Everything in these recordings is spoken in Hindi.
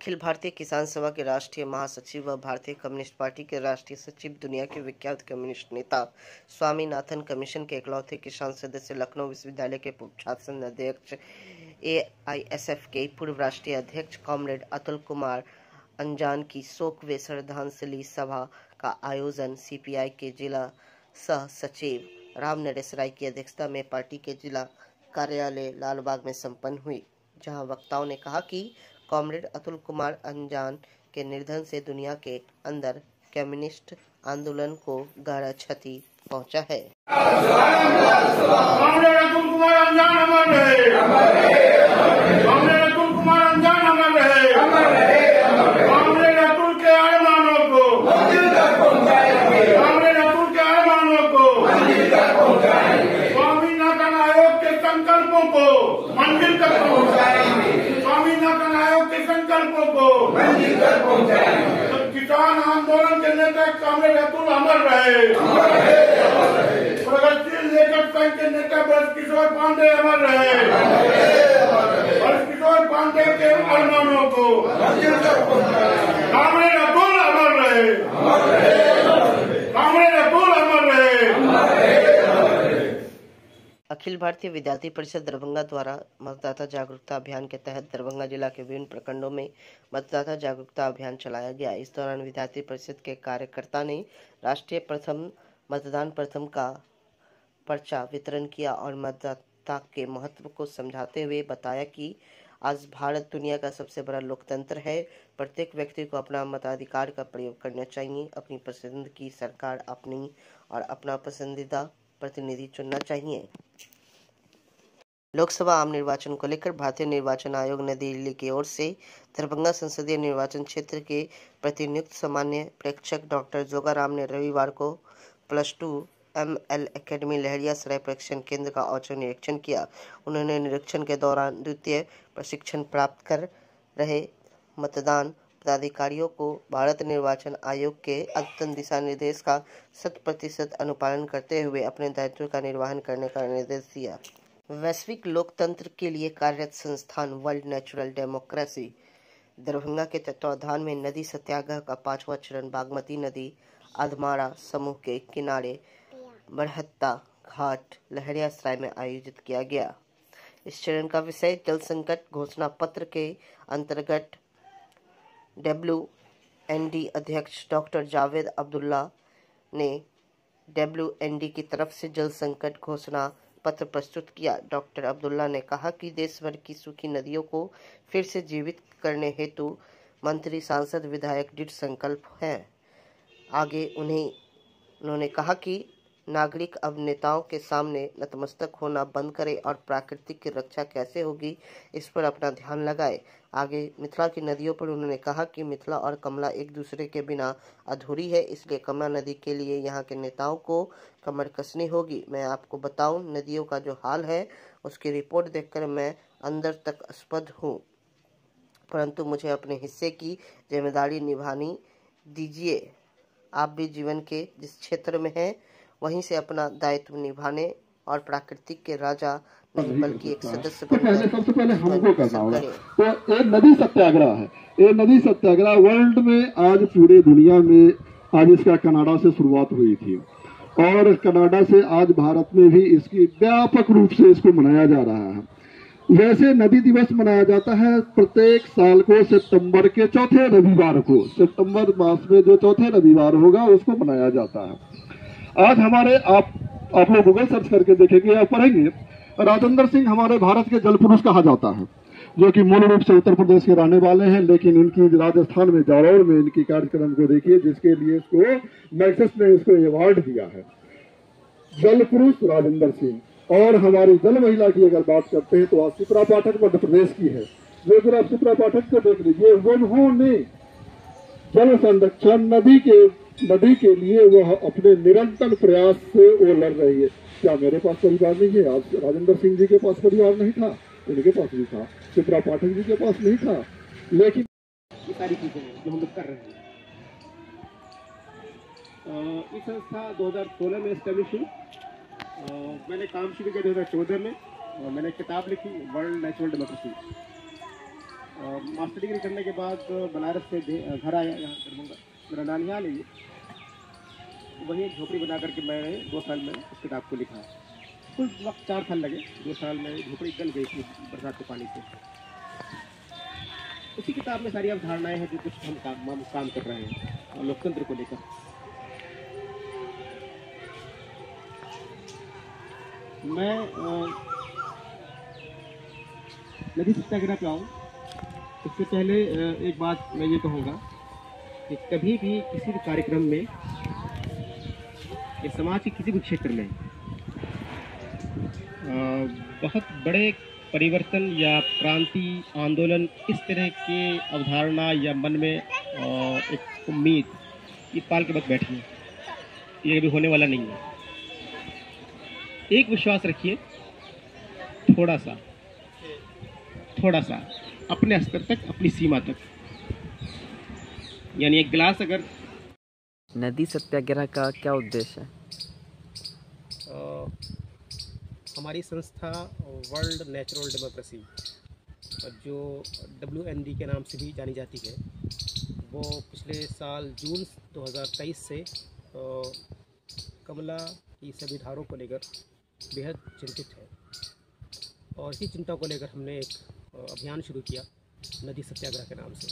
अखिल भारतीय किसान सभा के राष्ट्रीय महासचिव व भारतीय कम्युनिस्ट पार्टी के राष्ट्रीय सचिव, दुनिया के विख्यात कम्युनिस्ट नेता, स्वामीनाथन कमीशन के इकलौते किसान सदस्य, लखनऊ विश्वविद्यालय के पूर्व छात्र संघ अध्यक्ष, AISF के पूर्व राष्ट्रीय अध्यक्ष कॉमरेड अतुल कुमार अंजान की शोक व श्रद्धांजलि सभा का आयोजन CPI के जिला सह सचिव राम नरेश राय की अध्यक्षता में पार्टी के जिला कार्यालय लालबाग में संपन्न हुई, जहां वक्ताओं ने कहा कि कॉमरेड अतुल कुमार अंजान के निधन से दुनिया के अंदर कम्युनिस्ट आंदोलन को गहरा क्षति पहुंचा है। कॉमरेड अतुल कुमार अंजान अमर रहे। कॉमरेड अतुल कुमार अंजान अमर रहे। कॉमरेड अतुल के अरमानों को कॉमरेड अतुल के अरमानों को स्वामीनाथन आयोग के संकल्पों को मंजिल तक पहुंचाएंगे। स्वामीनाथन आयोग के संकल्पों को मंजिल तक पहुंचाएंगे। किसान आंदोलन के नेता कॉमरेड अतुल अमर रहे। प्रगतिशील लेखक संघ के नेता ब्रजकिशोर पांडे अमर रहे। ब्रजकिशोर पांडे के अरमानों को कॉमरेड अतुल अमर रहे। कॉमरेड अतुल अमर रहे। अखिल भारतीय विद्यार्थी परिषद दरभंगा द्वारा मतदाता जागरूकता अभियान के तहत दरभंगा जिला के विभिन्न प्रखंडों में मतदाता जागरूकता अभियान चलाया गया। इस दौरान विद्यार्थी परिषद के कार्यकर्ता ने राष्ट्रीय प्रथम मतदान प्रथम का पर्चा वितरण किया और मतदाता के महत्व को समझाते हुए बताया कि आज भारत दुनिया का सबसे बड़ा लोकतंत्र है। प्रत्येक व्यक्ति को अपना मताधिकार का प्रयोग करना चाहिए। अपनी पसंद की सरकार अपनी और अपना पसंदीदा प्रतिनिधि चुनना चाहिए। लोकसभा आम निर्वाचन को लेकर भारतीय निर्वाचन आयोग नई दिल्ली की ओर से दरभंगा संसदीय निर्वाचन क्षेत्र के प्रतिनियुक्त सामान्य प्रेक्षक डॉक्टर जोगाराम ने रविवार को +2 ML एकेडमी लहरियासराय परीक्षण केंद्र का औचक निरीक्षण किया। उन्होंने निरीक्षण के दौरान द्वितीय प्रशिक्षण प्राप्त कर रहे मतदान पदाधिकारियों को भारत निर्वाचन आयोग के अद्यतन दिशा निर्देश का 100% अनुपालन करते हुए अपने दायित्व का निर्वहन करने का निर्देश दिया। वैश्विक लोकतंत्र के लिए कार्यरत संस्थान वर्ल्ड नेचुरल डेमोक्रेसी दरभंगा के तत्वावधान में नदी सत्याग्रह का 5वां चरण बागमती नदी अधमारा समूह के किनारे बरहत्ता घाट लहरियासराय में आयोजित किया गया। इस चरण का विषय जल संकट घोषणा पत्र के अंतर्गत WND अध्यक्ष डॉक्टर जावेद अब्दुल्ला ने WND की तरफ से जल संकट घोषणा पत्र प्रस्तुत किया। डॉक्टर अब्दुल्ला ने कहा कि देश भर की सूखी नदियों को फिर से जीवित करने हेतु मंत्री, सांसद, विधायक दृढ़ संकल्प हैं। आगे उन्होंने कहा कि नागरिक अब नेताओं के सामने नतमस्तक होना बंद करे और प्रकृति की रक्षा कैसे होगी इस पर अपना ध्यान लगाए। आगे मिथिला की नदियों पर उन्होंने कहा कि मिथिला और कमला एक दूसरे के बिना अधूरी है, इसलिए कमला नदी के लिए यहाँ के नेताओं को कमर कसनी होगी। मैं आपको बताऊं, नदियों का जो हाल है उसकी रिपोर्ट देखकर मैं अंदर तक अस्पद हूँ, परंतु मुझे अपने हिस्से की जिम्मेदारी निभानी दीजिए। आप भी जीवन के जिस क्षेत्र में हैं वहीं से अपना दायित्व निभाने और प्राकृतिक के राजा नहीं बल्कि एक सदस्य बनकर सबसे पहले हमको करना होगा। तो एक नदी सत्याग्रह है। ये नदी सत्याग्रह वर्ल्ड में आज पूरे दुनिया में आज इसका कनाडा से शुरुआत हुई थी और कनाडा से आज भारत में भी इसकी व्यापक रूप से इसको मनाया जा रहा है। वैसे नदी दिवस मनाया जाता है प्रत्येक साल को सितंबर के चौथे रविवार को, सितंबर मास में जो चौथे रविवार होगा उसको मनाया जाता है। आज हमारे आप लोग गूगल सर्च करके देखेंगे या पढ़ेंगे, राजेंद्र सिंह हमारे भारत के जल पुरुष कहा जाता है, जो कि मूल रूप से उत्तर प्रदेश के रहने वाले हैं, लेकिन इनकी राजस्थान में जालौर में इनकी कार्यक्रम को देखिए, जिसके लिए इसको मैग्सेस ने इसको अवार्ड दिया है, जल पुरुष राजेंद्र सिंह। और हमारी जल महिला की अगर बात करते हैं तो आज सुप्रा पाठक मध्य प्रदेश की है, जो फिर आप सुप्रा पाठक को देख लीजिए, उन्होंने जल संरक्षण नदी के लिए वह अपने निरंतर प्रयास से वो लड़ रही है। क्या मेरे पास परिवार नहीं है? आज राजेंद्र सिंह जी के पास परिवार नहीं था, उनके पास भी था, सुप्रा पाठक जी के पास नहीं था, लेकिन ये सारी चीजें जो हम लोग कर रहे हैं। इस संस्था 2016 में एस्टेब्लिश हुई। मैंने काम शुरू किया 2014 में। मैंने किताब लिखी world natural democracy. Master degree करने के बाद बनारस से घर आया, यहाँ दरभंगा मेरा नानिहाल है। वही एक झोपड़ी बना करके मैंने 2 साल में उस किताब को लिखा। कुछ वक्त 4 साल लगे, 2 साल में झोपड़ी गल गई थी बरसात के पानी से। उसी किताब में सारी अवधारणाएं हैं जो कुछ हम काम कर रहे हैं लोकतंत्र को लेकर। मैं नदी सत्याग्रह पे आऊँ इससे पहले एक बात मैं ये कहूँगा कि कभी भी किसी भी कार्यक्रम में या समाज के किसी भी क्षेत्र में बहुत बड़े परिवर्तन या क्रांति आंदोलन इस तरह के अवधारणा या मन में एक उम्मीद ये पाल के बस बैठिए, ये कभी होने वाला नहीं है। एक विश्वास रखिए, थोड़ा सा अपने स्तर तक, अपनी सीमा तक। यानी एक गिलास अगर नदी सत्याग्रह का क्या उद्देश्य है? हमारी संस्था वर्ल्ड नेचुरल डेमोक्रेसी जो WND के नाम से भी जानी जाती है, वो पिछले साल जून 2023 से कमला की सभी धारों को लेकर बेहद चिंतित है। और इसी चिंता को लेकर हमने एक अभियान शुरू किया नदी सत्याग्रह के नाम से।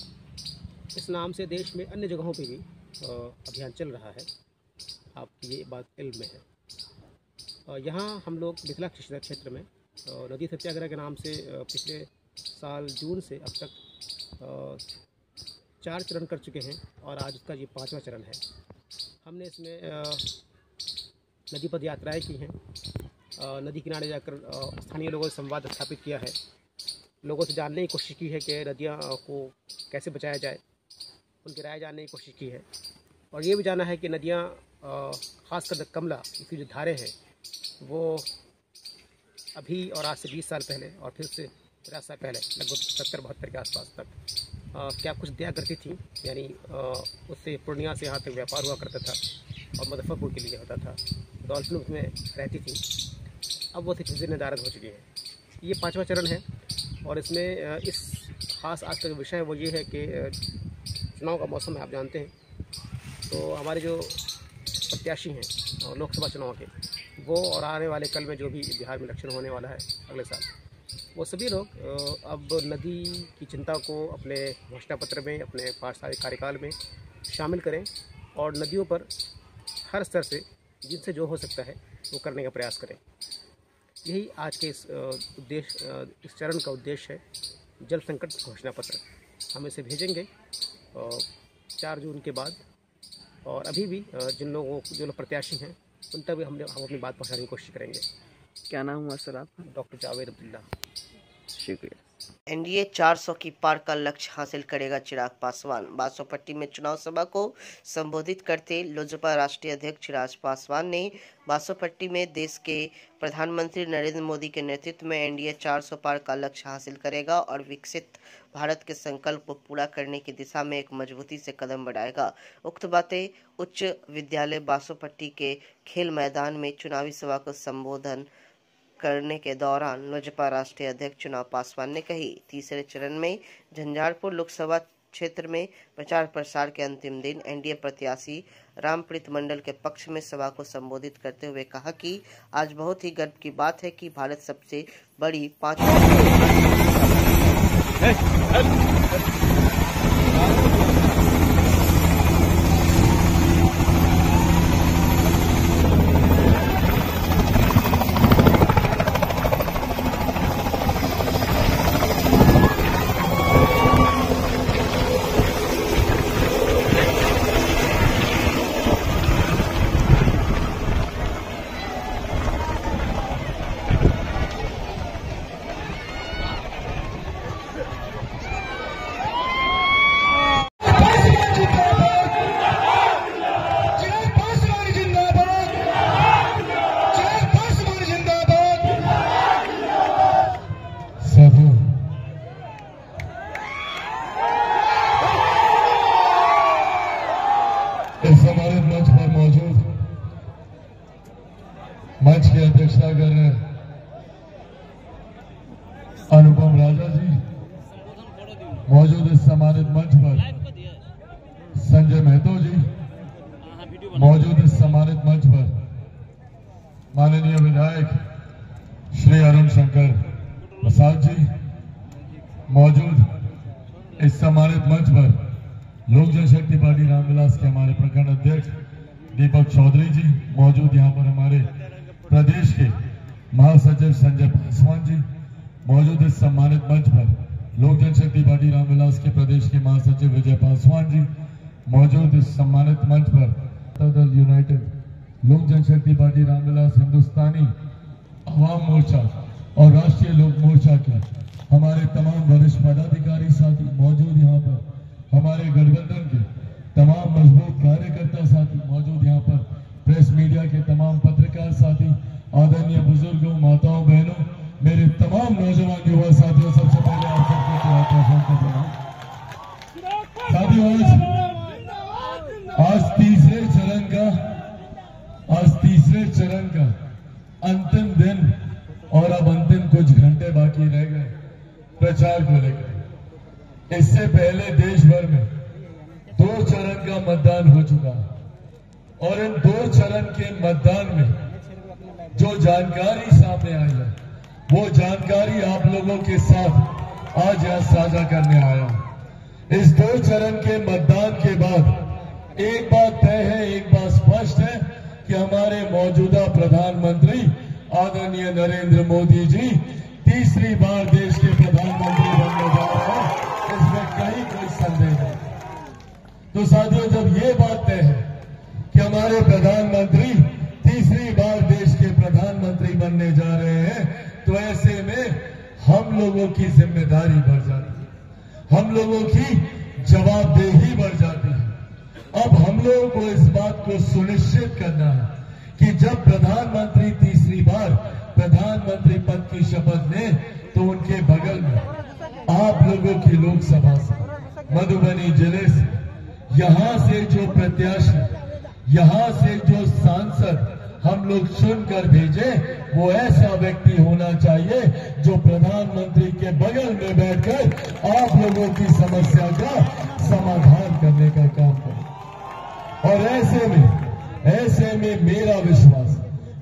इस नाम से देश में अन्य जगहों पे भी अभियान चल रहा है, आपकी ये बात इल्म में है। यहाँ हम लोग मिथिला क्षेत्र में नदी सत्याग्रह के नाम से पिछले साल जून से अब तक 4 चरण कर चुके हैं और आज उसका ये 5वां चरण है। हमने इसमें नदी पद यात्राएँ की हैं, नदी किनारे जाकर स्थानीय लोगों से संवाद स्थापित किया है, लोगों से जानने की कोशिश की है कि नदियाँ को कैसे बचाया जाए, उनकी राय जानने की कोशिश की है। और ये भी जाना है कि नदियाँ ख़ासकर कमला की जो धारें हैं वो अभी और आज से 20 साल पहले और फिर से 50 साल पहले लगभग 70-72 के आसपास तक क्या कुछ दिया करती थी। यानी उससे पूर्णिया से यहाँ तक व्यापार हुआ करता था और मुजफ्फरपुर के लिए होता था, डॉल्फिन उसमें रहती थी। अब वो चीज़ें निर्धारित हो चुकी हैं। ये 5वां चरण है और इसमें इस खास आज का विषय वो ये है कि चुनाव का मौसम है, आप जानते हैं। तो हमारे जो प्रत्याशी हैं लोकसभा चुनाव के, वो और आने वाले कल में जो भी बिहार में इलेक्शन होने वाला है अगले साल, वो सभी लोग अब नदी की चिंता को अपने घोषणा पत्र में, अपने 5 साल कार्यकाल में शामिल करें और नदियों पर हर स्तर से जिनसे जो हो सकता है वो करने का प्रयास करें। यही आज के इस चरण का उद्देश्य है। जल संकट घोषणा पत्र हम इसे भेजेंगे 4 जून के बाद, और अभी भी जो लोग प्रत्याशी हैं उन तक भी हम अपनी बात पहुंचाने की कोशिश करेंगे। क्या नाम हुआ सर आपका? डॉक्टर जावेद अब्दुल्ला। शुक्रिया। एनडीए 400 की पार का लक्ष्य हासिल करेगा, चिराग पासवान। बासोपट्टी में चुनाव सभा को संबोधित करते लोजपा राष्ट्रीय अध्यक्ष चिराग पासवान ने बासोपट्टी में देश के प्रधानमंत्री नरेंद्र मोदी के नेतृत्व में एनडीए 400 पार का लक्ष्य हासिल करेगा और विकसित भारत के संकल्प को पूरा करने की दिशा में एक मजबूती से कदम बढ़ाएगा। उक्त बातें उच्च विद्यालय बासोपट्टी के खेल मैदान में चुनावी सभा को संबोधन करने के दौरान लोजपा राष्ट्रीय अध्यक्ष चिराग पासवान ने कही। तीसरे चरण में झंझारपुर लोकसभा क्षेत्र में प्रचार प्रसार के अंतिम दिन एनडीए प्रत्याशी रामप्रीत मंडल के पक्ष में सभा को संबोधित करते हुए कहा कि आज बहुत ही गर्व की बात है कि भारत सबसे बड़ी 5 मंच की अध्यक्षता कर रहे अनुपम राजा जी, माननीय विधायक श्री अरुण शंकर प्रसाद जी, मौजूद इस सम्मानित मंच पर लोक जनशक्ति पार्टी रामविलास के हमारे प्रखंड अध्यक्ष दीपक चौधरी जी, मौजूद यहाँ पर हमारे प्रदेश के महासचिव संजय पासवान जी, मौजूद इस सम्मानित मंच पर लोक जनशक्ति पार्टी रामविलास के प्रदेश के महासचिव विजय पासवान जी, मौजूद इस सम्मानित मंच पर दल यूनाइटेड लोक जनशक्ति पार्टी रामविलास हिंदुस्तानी अवाम मोर्चा और राष्ट्रीय लोक मोर्चा के हमारे तमाम वरिष्ठ पदाधिकारी साथी, मौजूद यहाँ पर हमारे गठबंधन के तमाम मजबूत कार्यकर्ता साथी, मौजूद यहाँ पर प्रेस मीडिया के तमाम पत्रकार साथी, आदरणीय बुजुर्गों, माताओं, बहनों, मेरे तमाम नौजवान युवा साथियों, सबसे पहले आप सबको साथियों आज तीसरे चरण का अंतिम दिन और अब अंतिम कुछ घंटे बाकी रह गए प्रचार को लेकर। इससे पहले देश भर में 2 चरण का मतदान हो चुका है और इन 2 चरण के मतदान में जो जानकारी सामने आई है वो जानकारी आप लोगों के साथ आज यहां साझा करने आया हूं। इस 2 चरण के मतदान के बाद एक बात तय है, एक बात स्पष्ट है कि हमारे मौजूदा प्रधानमंत्री आदरणीय नरेंद्र मोदी जी तीसरी बार देश के प्रधानमंत्री बनने जा रहे हैं, इसमें कहीं कोई संदेह नहीं। तो साथियों, जब ये बात तय है कि हमारे प्रधानमंत्री तीसरी बार देश के प्रधानमंत्री बनने जा रहे हैं, तो ऐसे में हम लोगों की जिम्मेदारी बढ़ जाती है, हम लोगों की जवाबदेही बढ़ जाती है। अब हम लोगों को इस बात को सुनिश्चित करना है कि जब प्रधानमंत्री तीसरी बार प्रधानमंत्री पद की शपथ लें तो उनके बगल में आप लोगों की लोकसभा से, मधुबनी जिले से, यहां से जो प्रत्याशी, यहां से जो सांसद हम लोग चुनकर भेजे, वो ऐसा व्यक्ति होना चाहिए जो प्रधानमंत्री के बगल में बैठकर आप लोगों की समस्या का समाधान करने का काम करे। और ऐसे में मेरा विश्वास,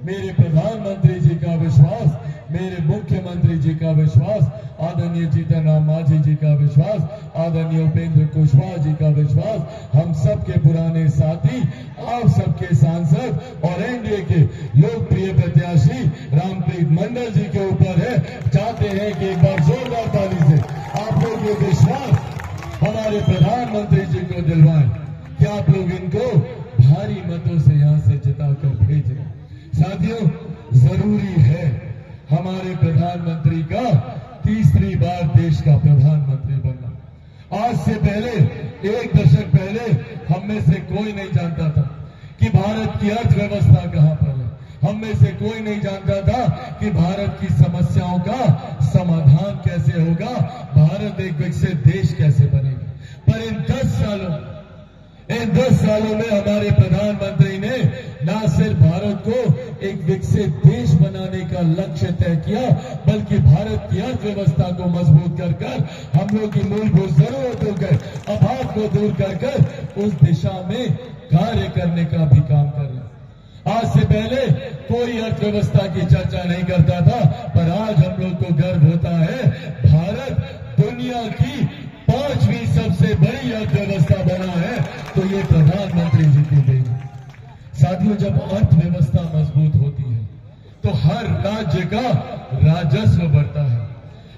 मेरे प्रधानमंत्री जी का विश्वास, मेरे मुख्यमंत्री जी का विश्वास, आदरणीय जीतन राम मांझी जी का विश्वास, आदरणीय उपेंद्र कुशवाहा जी का विश्वास, हम सबके पुराने साथी, आप सबके सांसद और एनडीए के लोकप्रिय प्रत्याशी रामप्रीत मंडल जी के ऊपर है। चाहते हैं कि एक बार जोरदार ताली से आप लोग ये विश्वास हमारे प्रधानमंत्री जी को दिलवाएं कि आप लोग इनको भारी मतों से यहां से जिताकर भेजें। साथियों, जरूरी है हमारे प्रधानमंत्री का तीसरी बार देश का प्रधानमंत्री बनना। आज से पहले, 1 दशक पहले हम में से कोई नहीं जानता था कि भारत की अर्थव्यवस्था कहां पर है। हम में से कोई नहीं जानता था कि भारत की समस्याओं का समाधान कैसे होगा, भारत एक विकसित देश कैसे बनेगा। पर इन 10 सालों में हमारे प्रधानमंत्री ने न सिर्फ भारत को एक विकसित देश बनाने का लक्ष्य तय किया, बल्कि भारत की अर्थव्यवस्था को मजबूत कर हम लोग की मूलभूत जरूरतों के अभाव को दूर कर उस दिशा में कार्य करने का भी काम कर रहे हैं। आज से पहले कोई अर्थव्यवस्था की चर्चा नहीं करता था, पर आज हम लोग को गर्व होता है भारत दुनिया की 5वीं सबसे बड़ी अर्थव्यवस्था बना है, तो ये प्रधानमंत्री जी की देन है। साथियों, जब अर्थव्यवस्था मजबूत होती है तो हर राज्य का राजस्व बढ़ता है,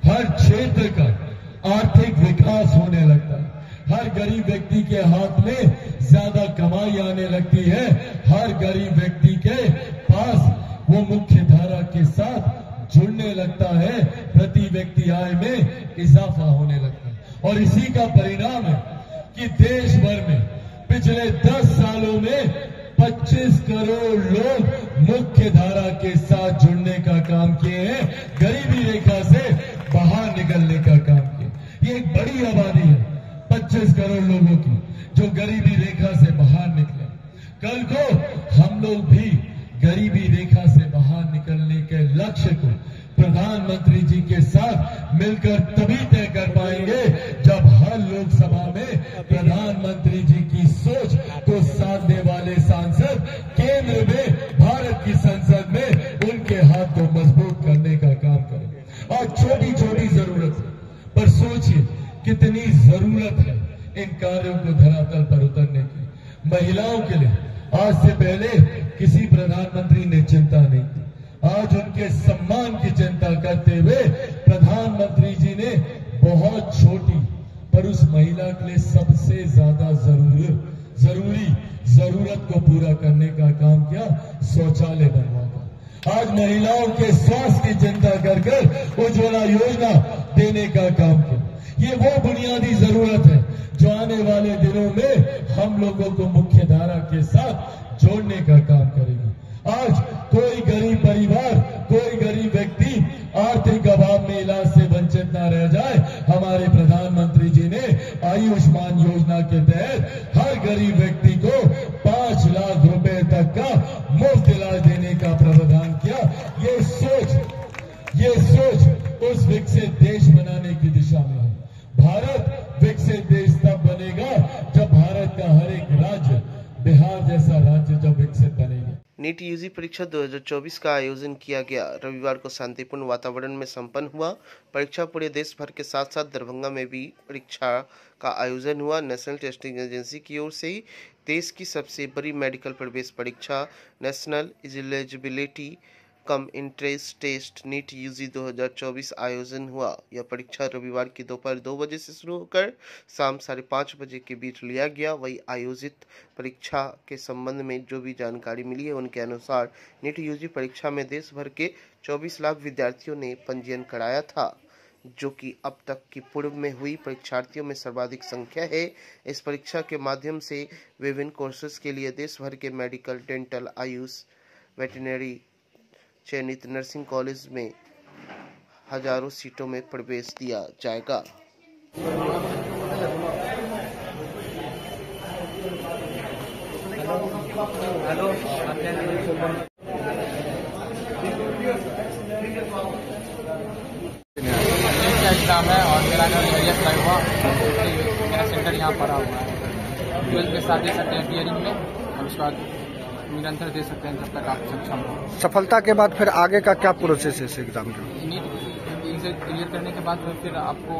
हर क्षेत्र का आर्थिक विकास होने लगता है, हर गरीब व्यक्ति के हाथ में ज्यादा कमाई आने लगती है, हर गरीब व्यक्ति के पास वो मुख्य धारा के साथ जुड़ने लगता है, प्रति व्यक्ति आय में इजाफा होने लगता है। और इसी का परिणाम है कि देश भर में पिछले 10 सालों में 25 करोड़ लोग मुख्य धारा के साथ जुड़ने का काम किए हैं, गरीबी रेखा से बाहर निकलने का काम किया। ये एक बड़ी आबादी है 25 करोड़ लोगों की जो गरीबी रेखा से बाहर निकले। कल को हम लोग भी गरीबी रेखा से बाहर निकलने के लक्ष्य को प्रधानमंत्री जी के साथ मिलकर तभी तय कर पाएंगे जब हर लोकसभा में प्रधानमंत्री जी की सोच को साधने वाले सांसद केंद्र में, भारत की संसद में धरातल पर उतरने की। महिलाओं के लिए आज से पहले किसी प्रधानमंत्री ने चिंता नहीं की। आज उनके सम्मान की चिंता करते हुए प्रधानमंत्री जी ने बहुत छोटी पर उस महिला के लिए सबसे ज्यादा जरूरी जरूरत को पूरा करने का काम किया, शौचालय बनवाकर। आज महिलाओं के स्वास्थ्य की चिंता कर कर उज्ज्वला योजना देने का काम किया। ये वो बुनियादी जरूरत है जो आने वाले दिनों में हम लोगों को मुख्य धारा के साथ जोड़ने का काम करेगी। आज कोई गरीब परिवार, कोई गरीब व्यक्ति आर्थिक अभाव में इलाज से वंचित न रह जाए। हमारे प्रधानमंत्री जी ने आयुष्मान योजना के तहत हर गरीब व्यक्ति को 5 लाख रुपए तक का मुफ्त इलाज देने का प्रावधान किया। ये सोच उस विकसित देश बनाने की दिशा में है। भारत विकसित देश तब बनेगा जब भारत का हर एक राज्य, बिहार जैसा राज्य जब विकसित बनेगा। नीट यूजी परीक्षा 2024 का आयोजन किया गया। रविवार को शांतिपूर्ण वातावरण में संपन्न हुआ। परीक्षा पूरे देश भर के साथ साथ दरभंगा में भी परीक्षा का आयोजन हुआ। नेशनल टेस्टिंग एजेंसी की ओर से देश की सबसे बड़ी मेडिकल प्रवेश परीक्षा national eligibility cum entrance test NEET UG 2024 आयोजन हुआ। यह परीक्षा रविवार की दोपहर 2 बजे से शुरू होकर शाम 5:30 बजे के बीच लिया गया। वही आयोजित परीक्षा के संबंध में जो भी जानकारी मिली है उनके अनुसार नीट यूजी परीक्षा में देश भर के 24 लाख विद्यार्थियों ने पंजीयन कराया था, जो कि अब तक की पूर्व में हुई परीक्षार्थियों में सर्वाधिक संख्या है। इस परीक्षा के माध्यम से विभिन्न कोर्सेज के लिए देश भर के मेडिकल, डेंटल, आयुष, वेटरनरी, चयनित नर्सिंग कॉलेज में हजारों सीटों में प्रवेश दिया जाएगा। एग्जाम है और मेरा नाम हुआ, मेरा सेंटर यहाँ पड़ा हुआ है। 12 के साथ दे सकते हैं हियरिंग में और उसके बाद निरंतर दे सकते हैं जब तक आप सक्षम हो। सफलता के बाद फिर आगे का क्या प्रोसेस है इस एग्जाम का? नीट से क्लियर करने के बाद फिर आपको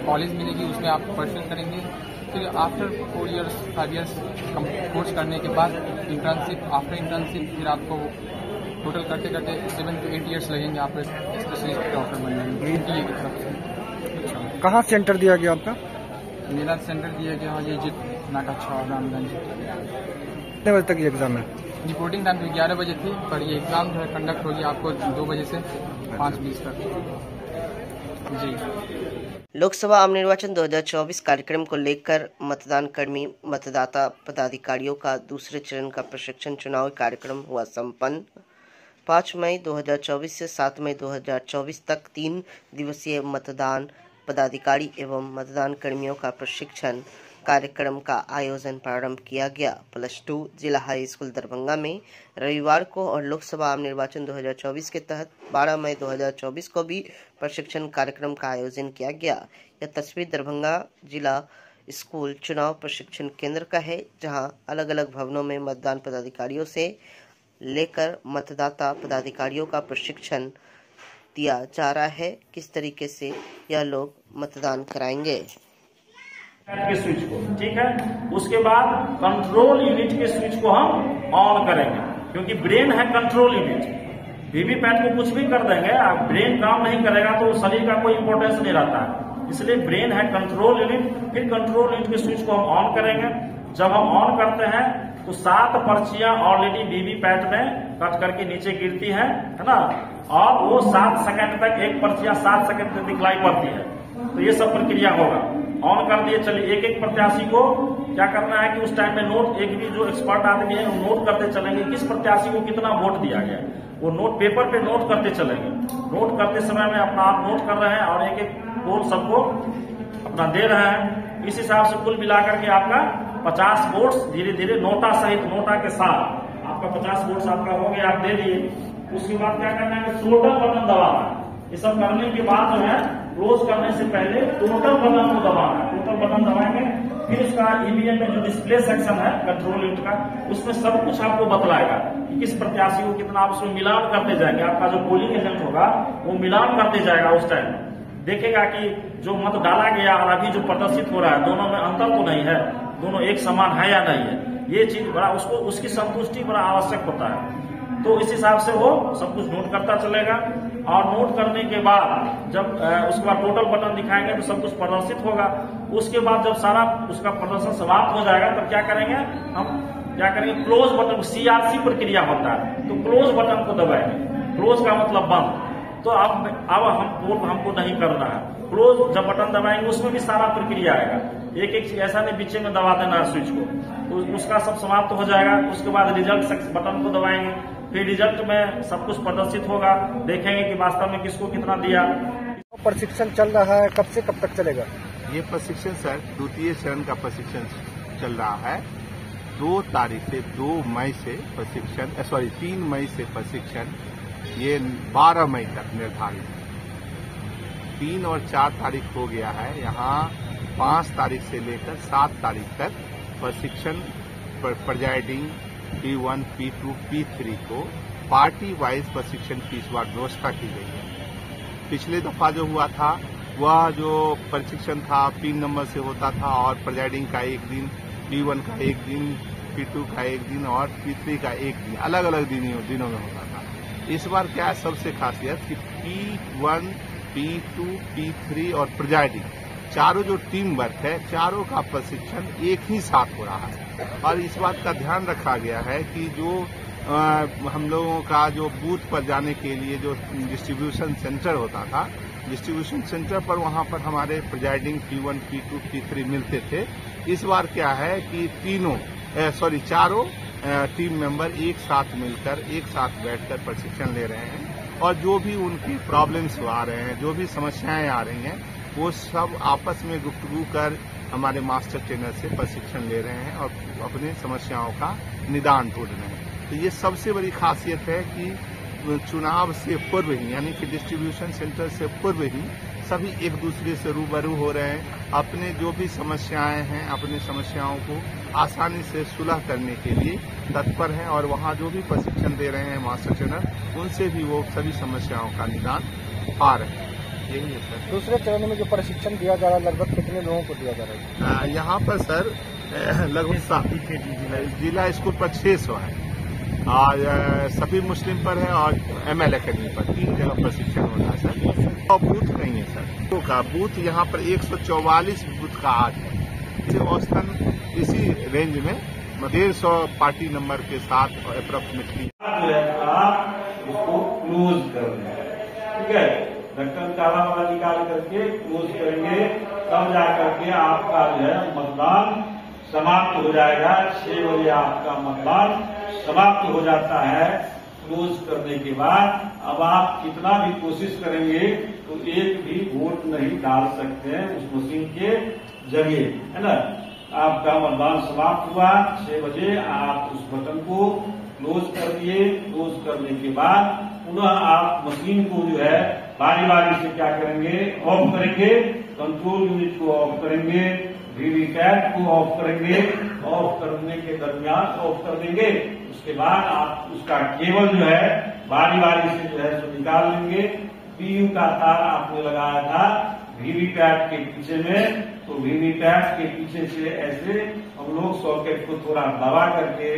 कॉलेज मिलेगी, उसमें आप परस्यू करेंगे। फिर आफ्टर 4 इयर्स 5 इयर्स कोर्स करने के बाद इंटर्नशिप, आफ्टर इंटर्नशिप फिर आपको टोटल करते करते 7 to 8 इयर्स लगेंगे आप स्पेशलिस्ट डॉक्टर बनने में एनटीए की तरफ से। कहाँ सेंटर दिया गया आपका? मेरा सेंटर दिया गया ये जित नाका रामगंज। कितने बजे तक ये एग्जाम है? रिपोर्टिंग टाइम तो 11 बजे थी, पर ये एग्जाम जो है कंडक्ट होगी आपको 2 बजे से 5:20 तक। जी। लोकसभा आम निर्वाचन 2024 कार्यक्रम को लेकर मतदान कर्मी मतदाता पदाधिकारियों का दूसरे चरण का प्रशिक्षण चुनाव कार्यक्रम हुआ संपन्न। 5 मई 2024 से 7 मई 2024 तक 3 दिवसीय मतदान पदाधिकारी एवं मतदान कर्मियों का प्रशिक्षण कार्यक्रम का आयोजन प्रारंभ किया गया। +2 जिला हाई स्कूल दरभंगा में रविवार को और लोकसभा आम निर्वाचन 2024 के तहत 12 मई 2024 को भी प्रशिक्षण कार्यक्रम का आयोजन किया गया। यह तस्वीर दरभंगा जिला स्कूल चुनाव प्रशिक्षण केंद्र का है, जहां अलग अलग भवनों में मतदान पदाधिकारियों से लेकर मतदाता पदाधिकारियों का प्रशिक्षण दिया जा रहा है। किस तरीके से यह लोग मतदान कराएंगे। के स्विच को, ठीक है। उसके बाद कंट्रोल यूनिट के स्विच को हम ऑन करेंगे, क्योंकि ब्रेन है कंट्रोल यूनिट। वीवीपैट को कुछ भी कर देंगे, आप ब्रेन काम नहीं करेगा तो शरीर का कोई इंपॉर्टेंस नहीं रहता है। इसलिए ब्रेन है कंट्रोल यूनिट। फिर कंट्रोल यूनिट के स्विच को हम ऑन करेंगे। जब हम ऑन करते हैं तो 7 पर्चियां ऑलरेडी वीवीपैट में कट करके नीचे गिरती है ना, और वो 7 सेकंड तक एक पर्चियां 7 सेकंड तक दिखलाई पड़ती है। तो ये सब प्रक्रिया होगा। ऑन कर दिए, चलिए एक एक प्रत्याशी को क्या करना है कि उस टाइम में नोट, एक भी जो एक्सपर्ट आदमी है वो नोट करते चलेंगे किस प्रत्याशी को कितना वोट दिया गया। वो नोट पेपर पे नोट करते चलेंगे। नोट करते समय में अपना आप नोट कर रहे हैं और एक एक वोट सबको अपना दे रहे हैं। इस हिसाब से कुल मिलाकर के आपका 50 वोट्स धीरे धीरे नोटा सहित, नोटा के साथ आपका 50 वोट्स आपका हो गया, आप दे दिए। उसके बाद क्या करना है, टोटल बटन दबाना है। ये सब करने के बाद जो है क्लोज करने से पहले टोटल बटन को दबाना है। टोटल बटन दबाएंगे, फिर उसका ईवीएम में जो डिस्प्ले सेक्शन है कंट्रोल यूनिट का, उसमें सब कुछ आपको बतलाएगा कि किस प्रत्याशी को कितना, आप उसमें मिलान करते जाएंगे। आपका जो पोलिंग एजेंट होगा वो मिलान करते जाएगा। उस टाइम देखेगा कि जो मत डाला गया और अभी जो प्रदर्शित हो रहा है दोनों में अंतर तो नहीं है। दोनों एक समान है या नहीं है, ये चीज बड़ा उसको उसकी संतुष्टि बड़ा आवश्यक होता है। तो इस हिसाब से वो सब कुछ नोट करता चलेगा और नोट करने के बाद जब उसके बाद टोटल बटन दिखाएंगे तो सब कुछ प्रदर्शित होगा। उसके बाद जब सारा उसका प्रदर्शन समाप्त हो जाएगा तब क्या करेंगे, हम क्या करेंगे, क्लोज बटन, CRC प्रक्रिया होता है, तो क्लोज बटन को दबाएंगे। क्लोज का मतलब बंद। तो अब हमको नहीं करना है। क्लोज जब बटन दबाएंगे उसमें भी सारा प्रक्रिया आएगा, एक एक चीज ऐसा नहीं बीच में दबा देना है स्विच को, तो उसका सब समाप्त हो जाएगा। उसके बाद रिजल्ट बटन को दबाएंगे, फिर रिजल्ट में सब कुछ प्रदर्शित होगा, देखेंगे कि वास्तव में किसको कितना दिया। प्रशिक्षण चल रहा है, कब से कब तक चलेगा? ये प्रशिक्षण सर द्वितीय चरण का प्रशिक्षण चल रहा है। 2 तारीख से 2 मई से प्रशिक्षण 3 मई से प्रशिक्षण, ये 12 मई तक निर्धारित है। 3 और 4 तारीख हो गया है। यहाँ 5 तारीख से लेकर 7 तारीख तक प्रशिक्षण प्रिजाइडिंग P1, P2, P3 को पार्टी वाइज प्रशिक्षण की इस बार व्यवस्था की गई है। पिछले दफा जो हुआ था वह जो प्रशिक्षण था 3 नंबर से होता था और प्रिजाइडिंग का 1 दिन, P1 का 1 दिन, P2 का 1 दिन और P3 का 1 दिन, अलग अलग दिनों में होता था। इस बार क्या है सबसे खासियत कि P1, P2, P3 और प्रिजाइडिंग चारों जो टीम वर्क है, चारों का प्रशिक्षण एक ही साथ हो रहा है। और इस बात का ध्यान रखा गया है कि जो हम लोगों का जो बूथ पर जाने के लिए जो डिस्ट्रीब्यूशन सेंटर होता था, डिस्ट्रीब्यूशन सेंटर पर वहां पर हमारे प्रिजाइडिंग P1, P2, P3 मिलते थे। इस बार क्या है कि चारों टीम मेंबर एक साथ मिलकर एक साथ बैठकर प्रशिक्षण ले रहे हैं और जो भी उनकी प्रॉब्लम्स आ रहे हैं, जो भी समस्याएं आ रही हैं, वो सब आपस में गुफ्तगू कर हमारे मास्टर ट्रेनर से प्रशिक्षण ले रहे हैं और अपने समस्याओं का निदान ढूंढ रहे हैं। तो ये सबसे बड़ी खासियत है कि चुनाव से पूर्व ही, यानी कि डिस्ट्रीब्यूशन सेंटर से पूर्व ही सभी एक दूसरे से रूबरू हो रहे हैं, अपने जो भी समस्याएं हैं, अपनी समस्याओं को आसानी से सुलह करने के लिए तत्पर हैं और वहाँ जो भी प्रशिक्षण दे रहे हैं मास्टर ट्रेनर, उनसे भी वो सभी समस्याओं का निदान पा रहे हैं। यही है सर। दूसरे चरण में जो प्रशिक्षण दिया जा रहा है लगभग कितने लोगों को दिया जा रहा है? यहाँ पर सर लगभग जिला स्कूल पर 600 है और सभी मुस्लिम पर है और ML अकेडमी पर 3 जगह प्रशिक्षण हो रहा है सर। और बूथ नहीं है सर, तो का बूथ यहाँ पर 144 बूथ का आज है। औसतन इसी रेंज में 150 पार्टी नंबर के साथ अप्रोक्सीमेटली उसको क्लोज कर दें। ठीक है, ढक्कन काला वाला निकाल करके क्लोज करेंगे, तब जाकर के आपका जो है मतदान समाप्त हो जाएगा। 6 बजे आपका मतदान समाप्त हो जाता है। क्लोज करने के बाद अब आप कितना भी कोशिश करेंगे तो एक भी वोट नहीं डाल सकते हैं उस मशीन के जरिए, है ना। आपका मतदान समाप्त हुआ 6 बजे, आप उस बटन को क्लोज कर दिए। क्लोज करने के बाद पुनः आप मशीन को जो है बारी बारी से क्या करेंगे, ऑफ करेंगे। कंट्रोल यूनिट को ऑफ करेंगे, वीवीपैट को ऑफ करेंगे, ऑफ करने के दरमियान ऑफ कर देंगे। उसके बाद आप उसका केबल जो है बारी बारी से जो है सो निकाल लेंगे। PU का तार आपने लगाया था वीवीपैट के पीछे में, तो वीवीपैट के पीछे से ऐसे हम लोग सॉकेट को थोड़ा दबा करके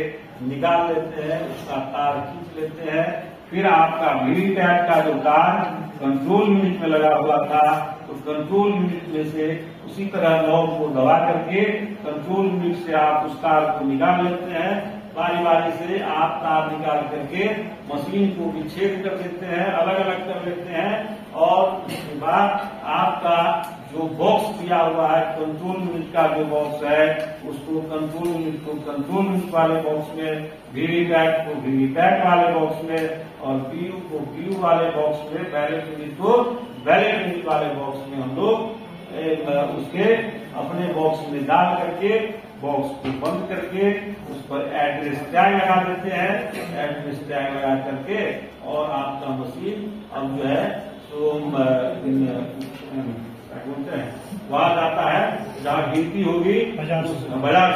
निकाल लेते हैं, उसका तार खींच लेते हैं। फिर आपका वीवीपैट का जो तार कंट्रोल यूनिट में लगा हुआ था, तो कंट्रोल यूनिट में से उसी तरह नॉब को दबा करके कंट्रोल यूनिट से आप उस तार को निकाल लेते हैं। बारी बारी से आप तार निकाल करके मशीन को विच्छेद कर देते हैं, अलग अलग कर लेते हैं। और उसके बाद आपका जो बॉक्स दिया हुआ है कंट्रोल यूनिट का जो बॉक्स है, उसको कंट्रोल यूनिट को कंट्रोल यूनिट वाले बॉक्स में, वीवीपैट को वीवीपैट वाले बॉक्स में और PU को PU वाले बॉक्स में, बैलेट यूनिट को बैलेट यूनिट वाले बॉक्स में हम लोग उसके अपने बॉक्स में डाल करके बॉक्स को बंद करके उस पर एड्रेस टैग लगा देते हैं। एड्रेस टैग लगा करके और आपका मशीन अब जो है सो बोलते हैं वहां जाता है जहाँ गिनती होगी, बाजार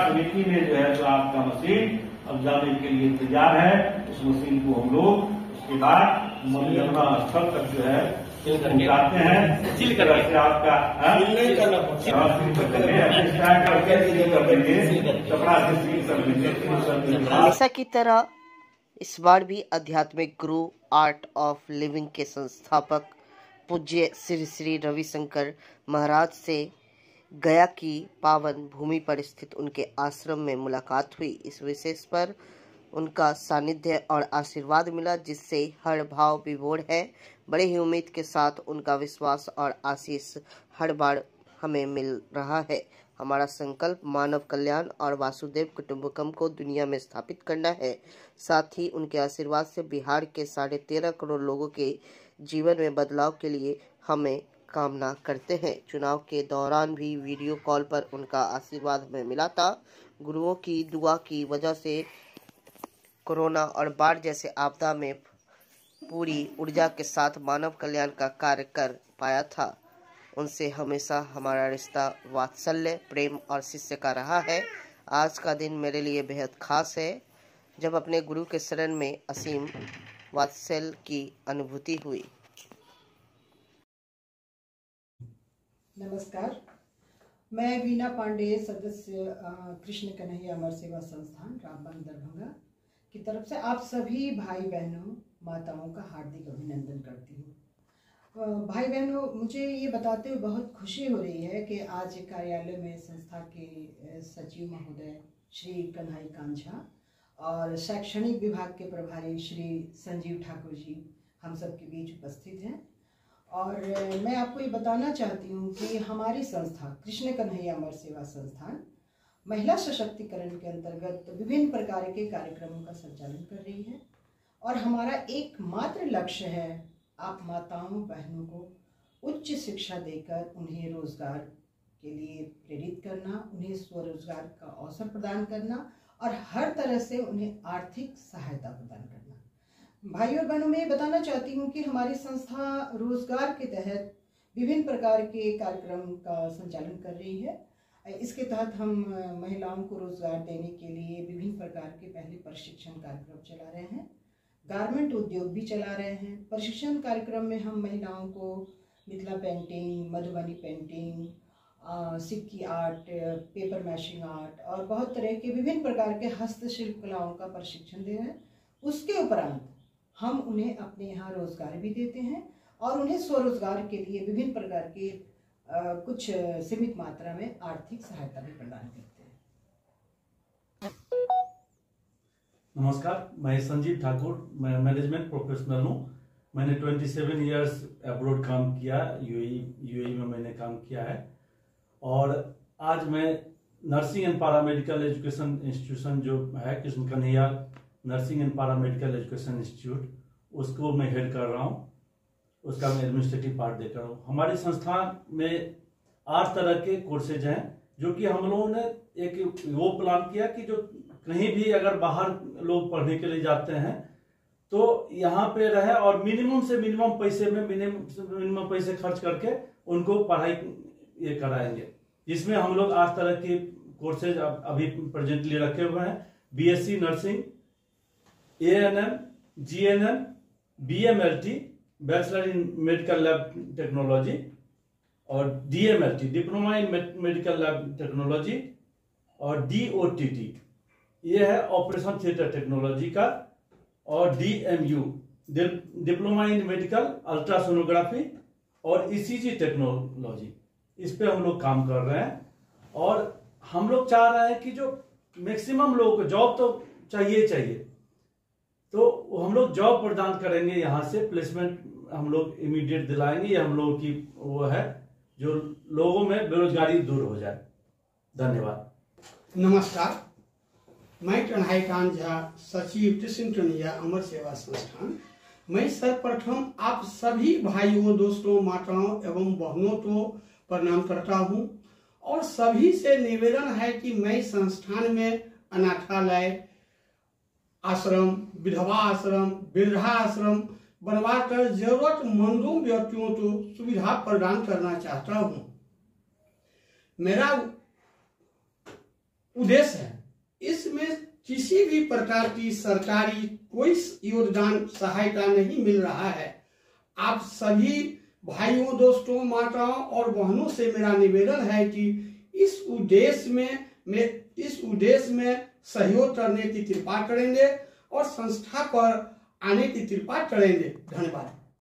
समिति में जो है तो आपका मशीन अब जाने के लिए तैयार है। उस मशीन को हम लोग उसके बाद मतगणना स्थल तक जो है आते हैं सील कर रखे आपका हमेशा की तरह इस बार भी आध्यात्मिक गुरु आर्ट ऑफ लिविंग के संस्थापक पूज्य श्री श्री रविशंकर महाराज से गया की पावन भूमि पर स्थित उनके आश्रम में मुलाकात हुई। इस विशेष पर उनका सानिध्य और आशीर्वाद मिला, जिससे हर भाव विभोर है। बड़े ही उम्मीद के साथ उनका विश्वास और आशीष हर बार हमें मिल रहा है। हमारा संकल्प मानव कल्याण और वासुदेव कुटुंबकम को दुनिया में स्थापित करना है। साथ ही उनके आशीर्वाद से बिहार के 13.5 करोड़ लोगों के जीवन में बदलाव के लिए हमें कामना करते हैं। चुनाव के दौरान भी वीडियो कॉल पर उनका आशीर्वाद हमें मिला था। गुरुओं की दुआ की वजह से कोरोना और बाढ़ जैसे आपदा में पूरी ऊर्जा के साथ मानव कल्याण का कार्य कर पाया था। उनसे हमेशा हमारा रिश्ता वात्सल्य, प्रेम और शिष्य का रहा है। आज का दिन मेरे लिए बेहद खास है, जब अपने गुरु के शरण में असीम वात्सल्य की अनुभूति हुई। नमस्कार, मैं वीना पांडे, सदस्य कृष्ण कन्हैया अमर सेवा संस्थान रामबन दरभंगा की तरफ से आप सभी भाई बहनों माताओं का हार्दिक अभिनंदन करती हूँ। भाई बहनों, मुझे ये बताते हुए बहुत खुशी हो रही है कि आज कार्यालय में संस्था के सचिव महोदय श्री कन्हई कांझा और शैक्षणिक विभाग के प्रभारी श्री संजीव ठाकुर जी हम सब के बीच उपस्थित हैं। और मैं आपको ये बताना चाहती हूँ कि हमारी संस्था कृष्ण कन्हैया अमर सेवा संस्थान महिला सशक्तिकरण के अंतर्गत विभिन्न प्रकार के कार्यक्रमों का संचालन कर रही है। और हमारा एकमात्र लक्ष्य है आप माताओं बहनों को उच्च शिक्षा देकर उन्हें रोजगार के लिए प्रेरित करना, उन्हें स्वरोजगार का अवसर प्रदान करना और हर तरह से उन्हें आर्थिक सहायता प्रदान करना। भाइयों और बहनों, मैं ये बताना चाहती हूँ कि हमारी संस्था रोजगार के तहत विभिन्न प्रकार के कार्यक्रम का संचालन कर रही है। इसके तहत हम महिलाओं को रोजगार देने के लिए विभिन्न प्रकार के पहले प्रशिक्षण कार्यक्रम चला रहे हैं, गारमेंट उद्योग भी चला रहे हैं। प्रशिक्षण कार्यक्रम में हम महिलाओं को मिथिला पेंटिंग, मधुबनी पेंटिंग, सिक्की आर्ट, पेपर मैशिंग आर्ट और बहुत तरह के विभिन्न प्रकार के हस्तशिल्प कलाओं का प्रशिक्षण दे रहे हैं। उसके उपरांत हम उन्हें अपने यहाँ रोजगार भी देते हैं और उन्हें स्वरोजगार के लिए विभिन्न प्रकार के कुछ सीमित मात्रा में आर्थिक सहायता भी प्रदान करते हैं। नमस्कार, मैं संजीव ठाकुर, मैं मैनेजमेंट प्रोफेशनल हूँ। मैंने 27 इयर्स अब्रॉड काम किया, यूएई में मैंने काम किया है। और आज मैं nursing and paramedical education institution जो है Krishna Kanhaiya nursing and paramedical education institute, उसको मैं हेड कर रहा हूँ। उसका मैं एडमिनिस्ट्रेटिव पार्ट देख रहा हूँ। हमारी संस्थान में 8 तरह के कोर्सेज हैं, जो कि हम लोगों ने एक वो प्लान किया कि जो कहीं भी अगर बाहर लोग पढ़ने के लिए जाते हैं तो यहाँ पे रहे और मिनिमम से मिनिमम पैसे में मिनिमम पैसे खर्च करके उनको पढ़ाई ये कराएंगे। जिसमें हम लोग 8 तरह के कोर्सेज अभी प्रेजेंटली रखे हुए हैं। BSc nursing, ANM, GNM, BMLT bachelor in medical lab technology और DMLT diploma in medical lab technology और डीओटीटी ये है ऑपरेशन थिएटर टेक्नोलॉजी का, और DMU diploma in medical ultrasonography और ईसीजी टेक्नोलॉजी, इस पे हम लोग काम कर रहे हैं। और हम लोग चाह रहे हैं कि जो मैक्सिमम लोगों को जॉब तो चाहिए, तो हम लोग जॉब प्रदान करेंगे। यहाँ से प्लेसमेंट हम लोग इमीडिएट दिलाएंगे। ये हम लोगों की वो है जो लोगों में बेरोजगारी दूर हो जाए। धन्यवाद। नमस्कार, मैं कन्हई कांझा, सचिव कृष्ण कन्हैया अमर सेवा संस्थान। मैं सर्वप्रथम आप सभी भाइयों, दोस्तों, माताओं एवं बहनों को प्रणाम करता हूँ और सभी से निवेदन है कि मैं संस्थान में अनाथालय, आश्रम, विधवा आश्रम, वृद्धा आश्रम बनवाकर जरूरतमंदों व्यक्तियों को सुविधा प्रदान करना चाहता हूं। मेरा उद्देश्य है इसमें किसी भी प्रकार की सरकारी कोई योगदान सहायता नहीं मिल रहा है। आप सभी भाइयों, दोस्तों, माताओं और बहनों से मेरा निवेदन है कि इस उद्देश्य में सहयोग करने की कृपा करेंगे और संस्था पर आने की कृपा करेंगे। धन्यवाद।